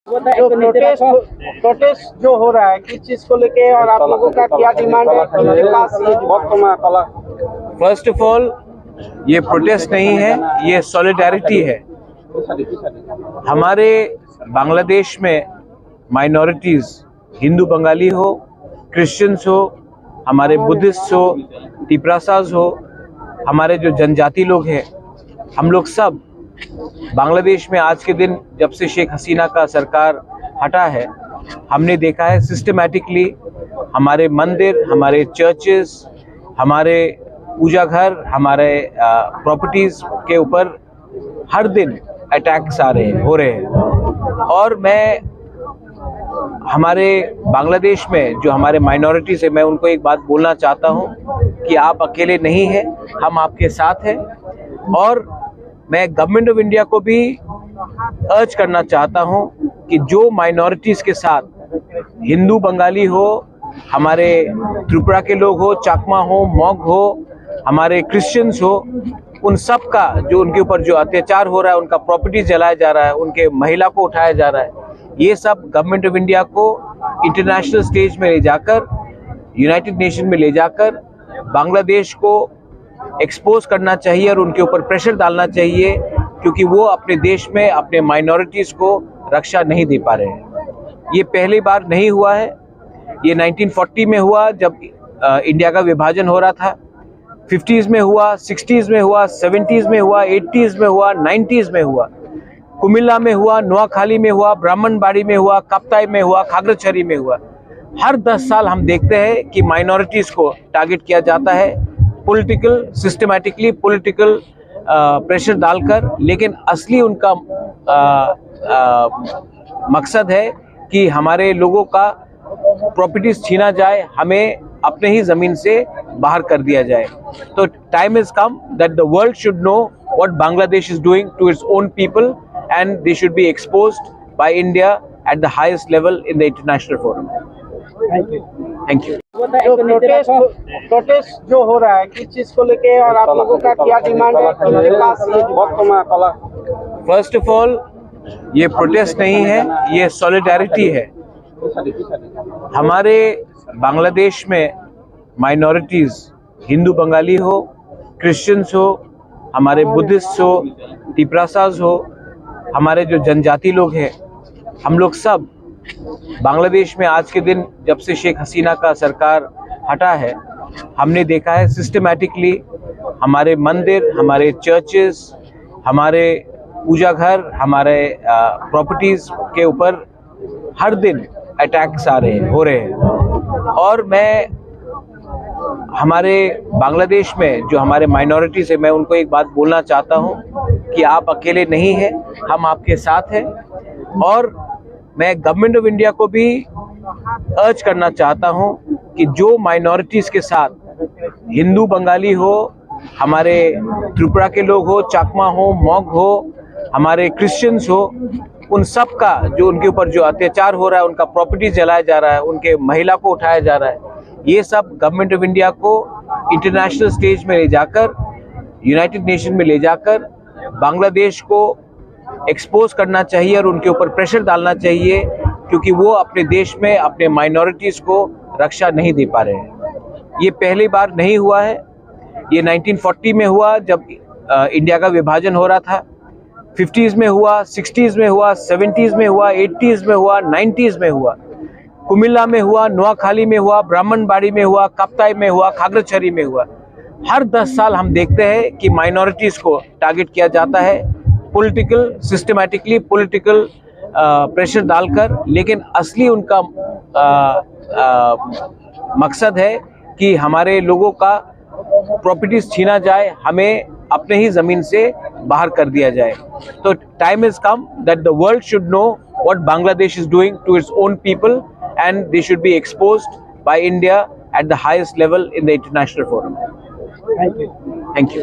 जो प्रोटेस्ट जो हो रहा है किस चीज को लेके और आप लोगों का क्या डिमांड है उनके पास ये फर्स्ट ऑफ ऑल ये प्रोटेस्ट नहीं है, ये सॉलिडारिटी है। हमारे बांग्लादेश में माइनॉरिटीज हिंदू बंगाली हो, क्रिश्चियंस हो, हमारे बुद्धिस्ट हो, तिपरासाज हो, हमारे जो जनजाति लोग हैं, हम लोग सब बांग्लादेश में आज के दिन जब से शेख हसीना का सरकार हटा है, हमने देखा है सिस्टमैटिकली हमारे मंदिर, हमारे चर्चेस, हमारे पूजा घर, हमारे प्रॉपर्टीज के ऊपर हर दिन अटैक्स हो रहे हैं। और मैं हमारे बांग्लादेश में जो हमारे माइनॉरिटीज है, मैं उनको एक बात बोलना चाहता हूं कि आप अकेले नहीं हैं, हम आपके साथ हैं। और मैं गवर्नमेंट ऑफ इंडिया को भी अर्ज करना चाहता हूं कि जो माइनॉरिटीज के साथ हिंदू बंगाली हो, हमारे त्रिपुरा के लोग हो, चाकमा हो, मॉग हो, हमारे क्रिश्चियंस हो, उन सब का जो उनके ऊपर जो अत्याचार हो रहा है, उनका प्रॉपर्टी जलाया जा रहा है, उनके महिला को उठाया जा रहा है, ये सब गवर्नमेंट ऑफ इंडिया को इंटरनेशनल स्टेज में ले जाकर, यूनाइटेड नेशन में ले जाकर बांग्लादेश को एक्सपोज करना चाहिए और उनके ऊपर प्रेशर डालना चाहिए, क्योंकि वो अपने देश में अपने माइनॉरिटीज को रक्षा नहीं दे पा रहे हैं। ये पहली बार नहीं हुआ है, ये 1940 में हुआ जब इंडिया का विभाजन हो रहा था, 50s में हुआ, 60s में हुआ, 70s में हुआ, 80s में हुआ, 90s में हुआ, कुमिल्ला में हुआ, नोआखाली में हुआ, ब्राह्मणबाड़ी में हुआ, काप्ताई में हुआ, खागड़ाछड़ी में हुआ। हर 10 साल हम देखते हैं कि माइनॉरिटीज को टारगेट किया जाता है, पॉलिटिकल सिस्टमैटिकली पॉलिटिकल प्रेशर डालकर। लेकिन असली उनका मकसद है कि हमारे लोगों का प्रॉपर्टीज छीना जाए, हमें अपने ही जमीन से बाहर कर दिया जाए। तो time is come that the world should know what Bangladesh is doing to its own people and they should be exposed by India at the highest level in the international forum. Thank you. जो protest जो हो रहा है किस चीज को लेके और आप लोगों का क्या डिमांड है उनके पास ये फर्स्ट ऑफ ऑल ये प्रोटेस्ट नहीं है, ये सॉलिडारिटी है। हमारे बांग्लादेश में माइनॉरिटीज हिंदू बंगाली हो, क्रिश्चियंस हो, हमारे बुद्धिस्ट हो, तिपरासाज हो, हमारे जो जनजाति लोग हैं, हम लोग सब बांग्लादेश में आज के दिन जब से शेख हसीना का सरकार हटा है, हमने देखा है सिस्टमैटिकली हमारे मंदिर, हमारे चर्चेस, हमारे पूजा घर, हमारे प्रॉपर्टीज के ऊपर हर दिन अटैक्स हो रहे हैं। और मैं हमारे बांग्लादेश में जो हमारे माइनॉरिटीज है, मैं उनको एक बात बोलना चाहता हूं कि आप अकेले नहीं हैं, हम आपके साथ हैं। और मैं गवर्नमेंट ऑफ इंडिया को भी अर्ज करना चाहता हूं कि जो माइनॉरिटीज के साथ हिंदू बंगाली हो, हमारे त्रिपुरा के लोग हो, चाकमा हो, मॉग हो, हमारे क्रिश्चियंस हो, उन सब का जो उनके ऊपर जो अत्याचार हो रहा है, उनका प्रॉपर्टी जलाया जा रहा है, उनके महिला को उठाया जा रहा है, ये सब गवर्नमेंट ऑफ इंडिया को इंटरनेशनल स्टेज में ले जाकर, यूनाइटेड नेशन में ले जाकर बांग्लादेश को एक्सपोज करना चाहिए और उनके ऊपर प्रेशर डालना चाहिए, क्योंकि वो अपने देश में अपने माइनॉरिटीज को रक्षा नहीं दे पा रहे हैं। ये पहली बार नहीं हुआ है, ये 1940 में हुआ जब इंडिया का विभाजन हो रहा था, 50s में हुआ, 60s में हुआ, 70s में हुआ, 80s में हुआ, 90s में हुआ, कुमिल्ला में हुआ, नोआखाली में हुआ, ब्राह्मणबाड़ी में हुआ, काप्ताई में हुआ, खागड़ाछड़ी में हुआ। हर 10 साल हम देखते हैं कि माइनॉरिटीज को टारगेट किया जाता है, पॉलिटिकल सिस्टमैटिकली पॉलिटिकल प्रेशर डालकर। लेकिन असली उनका मकसद है कि हमारे लोगों का प्रॉपर्टीज छीना जाए, हमें अपने ही जमीन से बाहर कर दिया जाए। तो time is come that the world should know what Bangladesh is doing to its own people and they should be exposed by India at the highest level in the international forum. Thank you.